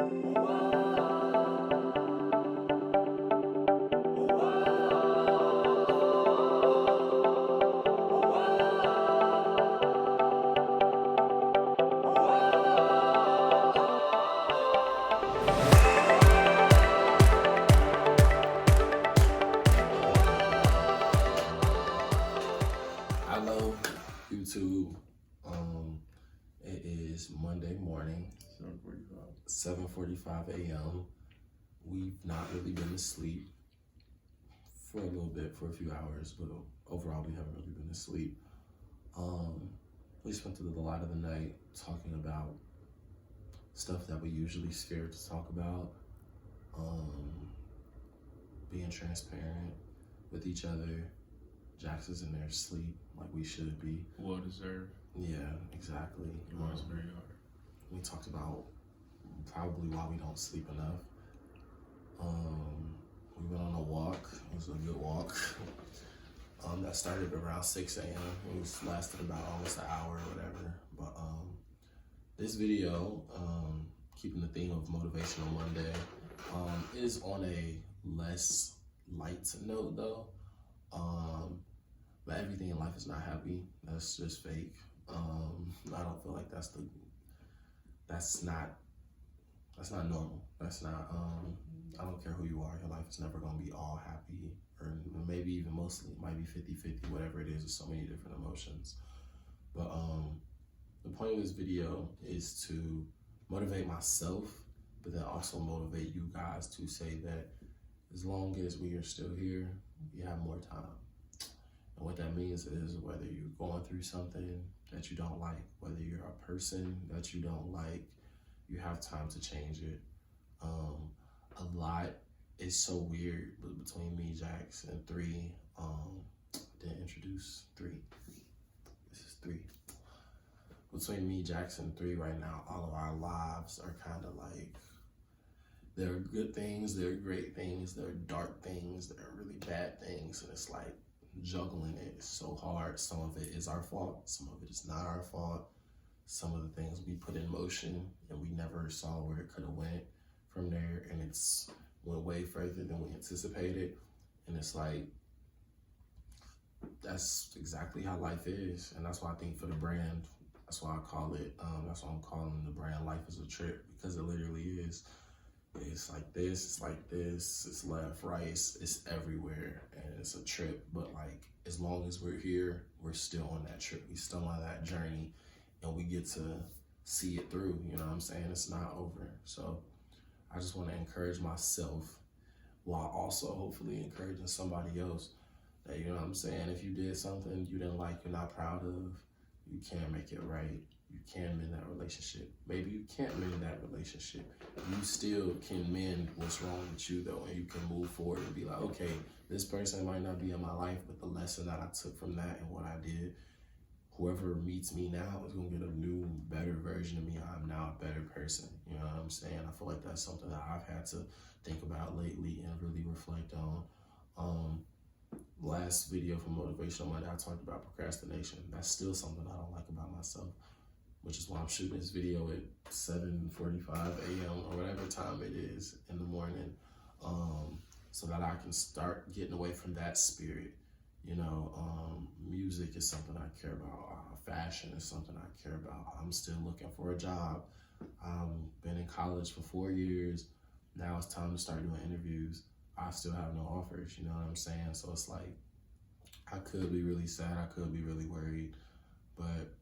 Hello, YouTube. It is Monday morning, 7:45 a.m. We've not really been asleep for a little bit, for a few hours, but overall we haven't really been asleep. We spent a lot of the night talking about stuff that we usually scared to talk about, being transparent with each other. Jax is in there asleep like we should be. Well deserved. Yeah, exactly. It was very hard. We talked about probably why we don't sleep enough. We went on a walk. It was a good walk. That started around 6 a.m. It lasted about almost an hour or whatever. But this video, keeping the theme of Motivational Monday, is on a less light note though. But everything in life is not happy. That's just fake. I don't feel like that's not normal. That's not, I don't care who you are, your life is never gonna be all happy, or maybe even mostly, it might be 50-50, whatever it is, there's so many different emotions. But the point of this video is to motivate myself, but then also motivate you guys to say that as long as we are still here, we have more time. And what that means is whether you're going through something that you don't like, whether you're a person that you don't like, you have time to change it. A lot is so weird, but between me, Jax, and 3, didn't introduce 3. This is 3. Between me, Jax, and 3 right now, all of our lives are kind of like, there are good things, there are great things, there are dark things, there are really bad things, and it's like juggling it is so hard. Some of it is our fault, some of it is not our fault. Some of the things we put in motion and we never saw where it could have went from there, and it's went way further than we anticipated. And it's like, that's exactly how life is. And that's why I think for the brand, that's why I call it, that's why I'm calling the brand Life is a Trip, because it literally is. It's like this, it's like this, it's left, right, it's everywhere, and it's a trip. But like, as long as we're here, we're still on that trip. We still on that journey, and we get to see it through, you know what I'm saying? It's not over. So I just want to encourage myself while also hopefully encouraging somebody else that, you know what I'm saying, if you did something you didn't like, you're not proud of, you can make it right. You can mend that relationship. Maybe you can't mend that relationship. You still can mend what's wrong with you though, and you can move forward and be like, okay, this person might not be in my life, but the lesson that I took from that and what I did, whoever meets me now is gonna get a new, better version of me. I'm now a better person. You know what I'm saying? I feel like that's something that I've had to think about lately and really reflect on. Last video from Motivational Monday, I talked about procrastination. That's still something I don't like about myself, which is why I'm shooting this video at 7:45 a.m. or whatever time it is in the morning, so that I can start getting away from that spirit. You know, music is something I care about. Fashion is something I care about. I'm still looking for a job. I've been in college for 4 years. Now it's time to start doing interviews. I still have no offers, you know what I'm saying? So it's like, I could be really sad, I could be really worried, but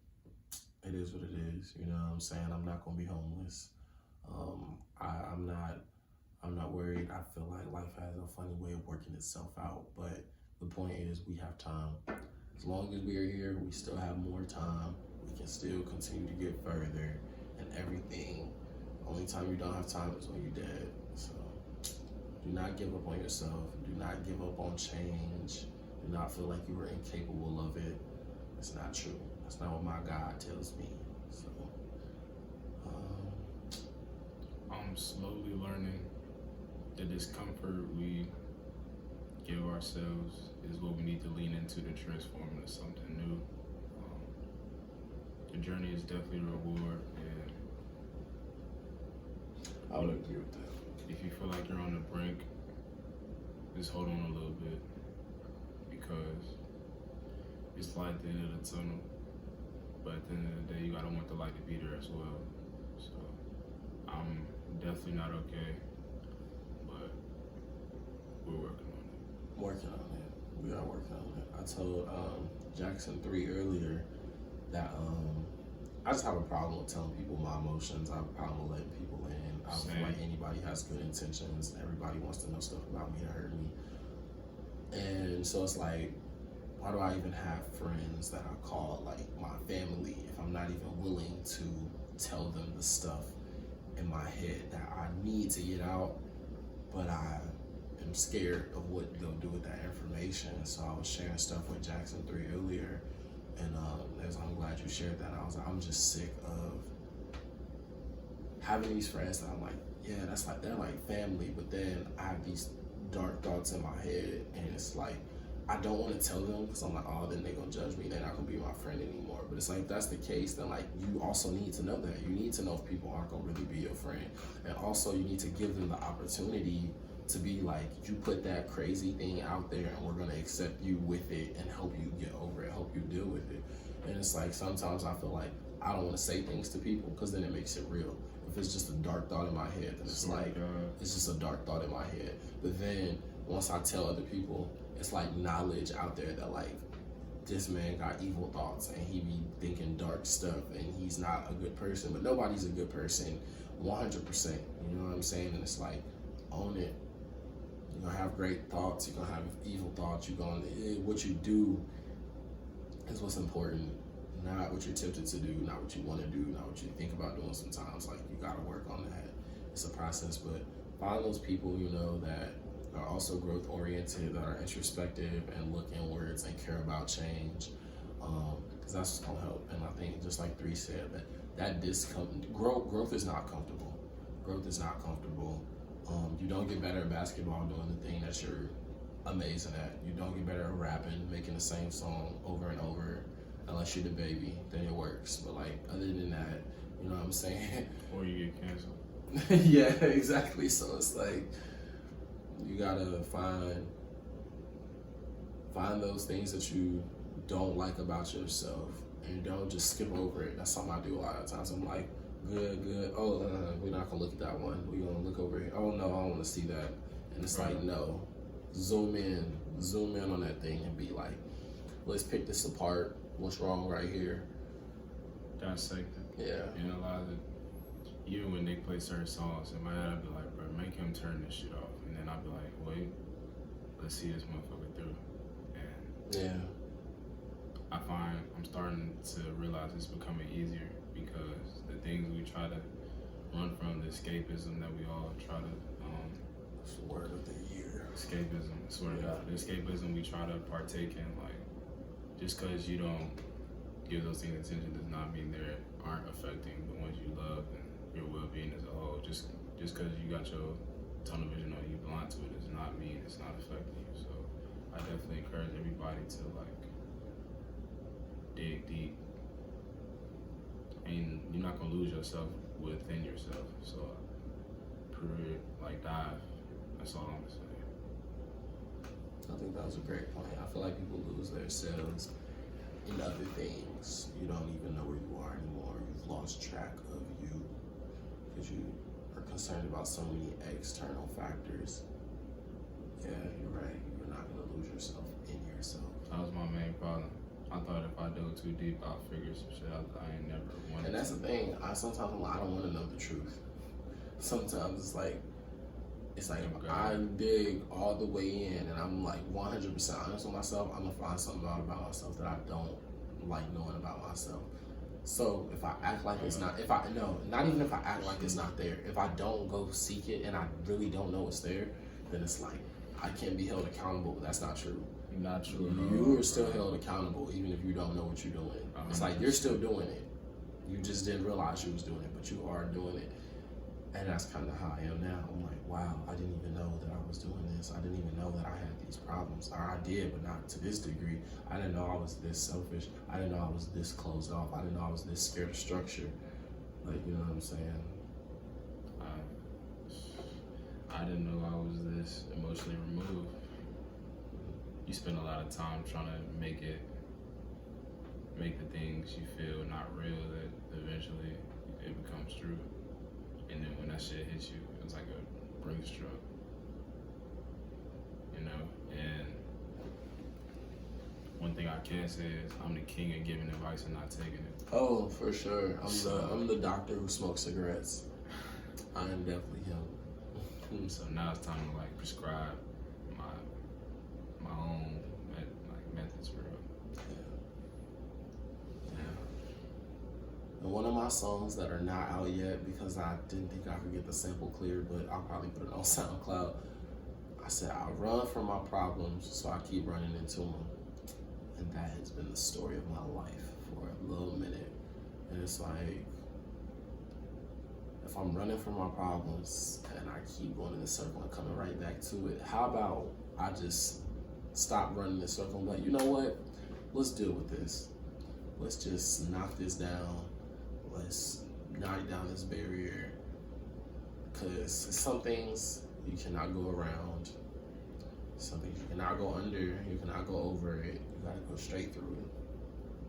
it is what it is, you know what I'm saying? I'm not gonna be homeless. I'm not worried. I feel like life has a funny way of working itself out, but the point is we have time. As long as we are here, we still have more time. We can still continue to get further and everything. Only time you don't have time is when you're dead. So do not give up on yourself. Do not give up on change. Do not feel like you are incapable of it. It's not true. That's not what my God tells me. So, I'm slowly learning the discomfort we give ourselves is what we need to lean into to transform into something new. The journey is definitely a reward, and I would agree with that. If you feel like you're on the brink, just hold on a little bit, because it's light at the end of the tunnel. But at the end of the day, you gotta want the light to be there as well. So I'm definitely not okay, but we're working on it. Working on it. We are working on it. I told Jackson 3 earlier that I just have a problem with telling people my emotions. I have a problem with letting people in. I don't feel like anybody has good intentions. Everybody wants to know stuff about me to hurt me. And so it's like, why do I even have friends that I call like my family if I'm not even willing to tell them the stuff in my head that I need to get out, but I am scared of what they'll do with that information. So I was sharing stuff with Jackson 3 earlier, and I'm glad you shared that. I was like, I'm just sick of having these friends that I'm like, yeah, that's like, they're like family, but then I have these dark thoughts in my head, and it's like, I don't want to tell them because I'm like, oh, then they're going to judge me. They're not going to be my friend anymore. But it's like, if that's the case, then like, you also need to know that. You need to know if people aren't going to really be your friend. And also you need to give them the opportunity to be like, you put that crazy thing out there and we're going to accept you with it and help you get over it, help you deal with it. And it's like, sometimes I feel like I don't want to say things to people because then it makes it real. If it's just a dark thought in my head, then it's like, it's just a dark thought in my head. But then once I tell other people, it's like knowledge out there that like, this man got evil thoughts and he be thinking dark stuff and he's not a good person. But nobody's a good person 100%. You know what I'm saying? And it's like, own it. You're gonna have great thoughts, you're gonna have evil thoughts, what you do is what's important, not what you're tempted to do, not what you want to do, not what you think about doing sometimes. Like, you gotta work on that. It's a process, but find those people, you know, that are also growth oriented, that are introspective and look inwards and care about change, because that's what's gonna help. And I think, just like 3 said, that growth is not comfortable. Growth is not comfortable. You don't get better at basketball doing the thing that you're amazing at. You don't get better at rapping, making the same song over and over, unless you're the baby, then it works. But like, other than that, you know what I'm saying? Or you get canceled. Yeah, exactly. So it's like, you gotta find those things that you don't like about yourself, and don't just skip over it. That's something I do a lot of times. I'm like, good. Oh, we're not gonna look at that one. We're gonna look over here. Oh no, I don't want to see that. And it's like, no, zoom in on that thing and be like, let's pick this apart. What's wrong right here? Dissect it. Yeah. Analyze it. Even when they play certain songs, in my head, I'd be like, bro, make him turn this shit off. And then I'd be like, wait, let's see this motherfucker through. And yeah, I find I'm starting to realize it's becoming easier, because the things we try to run from, the escapism that we all try to, that's the word of the year. Escapism, I swear to God. The escapism we try to partake in, like, just because you don't give those things attention does not mean they aren't affecting the ones you love and your well-being as a whole. Just because you got your tunnel vision or you blind to it does not mean it's not affecting you. So I definitely encourage everybody to like dig deep, and you're not gonna lose yourself within yourself. So dive. That's all I'm gonna say. I think that was a great point. I feel like people lose themselves in other things. You don't even know where you are anymore. You've lost track of you because you are concerned about so many external factors. Yeah, you're right. You're not gonna lose yourself in yourself. That was my main problem. I thought if I dove too deep, I'll figure some shit out that I ain't never wanted. And that's the thing. Sometimes I'm like, I don't want to know the truth. Sometimes it's like if I dig all the way in and I'm like 100% honest with myself, I'm gonna find something out about myself that I don't like knowing about myself. So if I act like it's not, not even if I act like it's not there, if I don't go seek it and I really don't know it's there, then it's like I can't be held accountable. But that's not true. Not true. You are still held accountable even if you don't know what you're doing. 100%. It's like you're still doing it. You just didn't realize you was doing it, but you are doing it. And that's kind of how I am now. I'm like, wow, I didn't even know that I was doing this. I didn't even know that I had these problems. Or I did, but not to this degree. I didn't know I was this selfish. I didn't know I was this closed off. I didn't know I was this scared of structure. Like, you know what I'm saying? I didn't know I was this emotionally removed. You spend a lot of time trying to make the things you feel not real, that eventually it becomes true. And then when that shit hits you, it's like a brake struck. You know? And one thing I can say is I'm the king of giving advice and not taking it. Oh, for sure. I'm the doctor who smokes cigarettes. I am definitely him. So now it's time to like prescribe my own methods for real. Yeah. And one of my songs that are not out yet because I didn't think I could get the sample clear, but I'll probably put it on SoundCloud. I said I run from my problems, so I keep running into them. And that has been the story of my life for a little minute. And it's like, if I'm running from my problems and I keep going in the circle and coming right back to it, how about I just stop running the circle and be like, you know what? Let's deal with this. Let's just knock this down. Let's knock down this barrier. Because some things you cannot go around. Some things you cannot go under. You cannot go over it. You gotta go straight through it.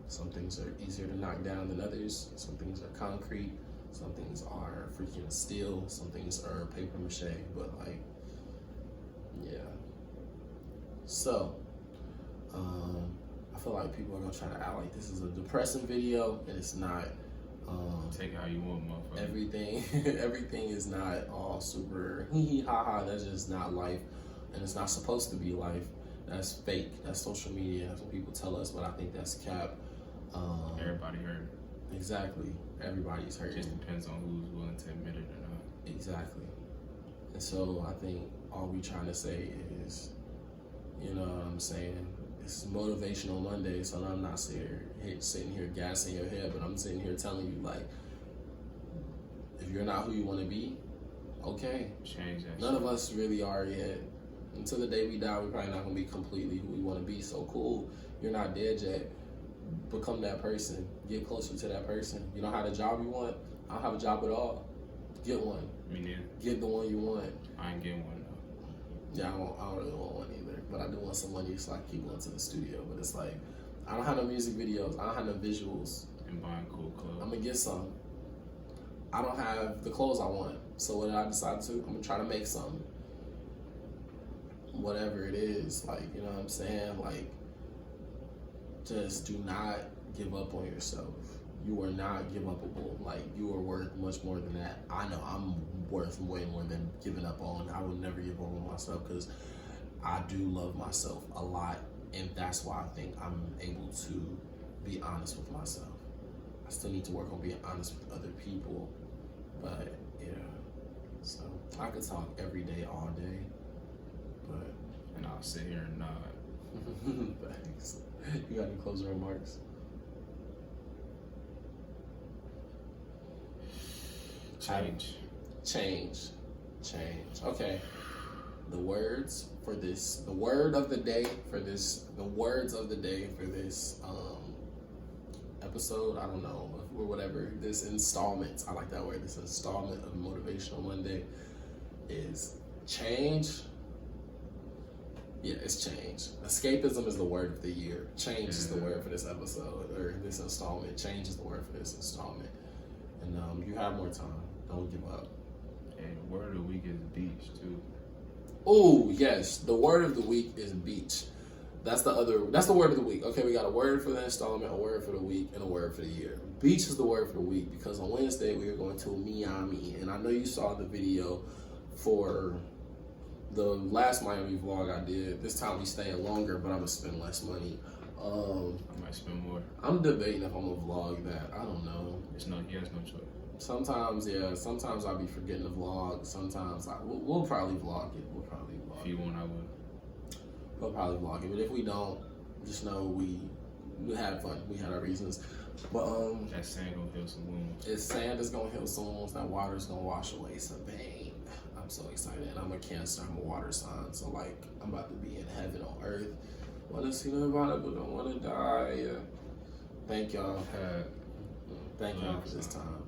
Some things are easier to knock down than others. Some things are concrete. Some things are freaking steel. Some things are paper mache. But like, yeah. So, I feel like people are gonna try to act like this is a depressing video, and it's not. Take it how you want, motherfucker. Everything is not all super hee hee ha ha. That's just not life, and it's not supposed to be life. That's fake. That's social media. That's what people tell us, but I think that's cap. Everybody hurt. Exactly. Everybody's hurting. It just depends on who's willing to admit it or not. Exactly. And so I think all we trying to say is, you know what I'm saying? It's Motivational Monday, so I'm not sitting here gassing your head, but I'm sitting here telling you, like, if you're not who you want to be, okay. Change that. None of us really are yet. Until the day we die, we're probably not going to be completely who we want to be. So cool, you're not dead yet. Become that person. Get closer to that person. You don't have the job you want? I don't have a job at all. Get one. Me neither. Get the one you want. I ain't getting one though. Yeah, I don't really want one either. But I do want some money so I can keep going to the studio. But it's like, I don't have no music videos. I don't have no visuals. And buying cool clothes. I'm going to get some. I don't have the clothes I want. So what did I decide to? I'm going to try to make some. Whatever it is. Like, you know what I'm saying? Like, just do not give up on yourself. You are not give upable. Like, you are worth much more than that. I know I'm worth way more than giving up on. I would never give up on myself because I do love myself a lot, and that's why I think I'm able to be honest with myself. I still need to work on being honest with other people, but yeah. So I could talk every day, all day, but and I'll sit here and nod. thanks. You got any closing remarks? Change. Okay. The words of the day for this episode, I don't know, or whatever, this installment, I like that word, this installment of Motivational Monday is change. Yeah, it's change. Escapism is the word of the year. Change is the word for this episode, or this installment. Change is the word for this installment. And you have more time. Don't give up. And the word of the week is beach, too. Oh, yes. The word of the week is beach. That's the word of the week. Okay, we got a word for the installment, a word for the week, and a word for the year. Beach is the word for the week because on Wednesday we are going to Miami. And I know you saw the video for the last Miami vlog I did. This time we staying longer, but I'm going to spend less money. I might spend more. I'm debating if I'm going to vlog that. I don't know. He has no choice. Sometimes, yeah. Sometimes I'll be forgetting to vlog. Sometimes we'll probably vlog it. If you want, I would. We'll probably vlog it. But if we don't, just know we had fun. We had our reasons. But that sand gonna heal some wounds. Sand is gonna heal some wounds. That water is gonna wash away some pain. I'm so excited. And I'm a Cancer. I'm a water sign. So like I'm about to be in heaven on earth. Want to see nobody, but don't want to die. Thank y'all. Thank y'all for this time.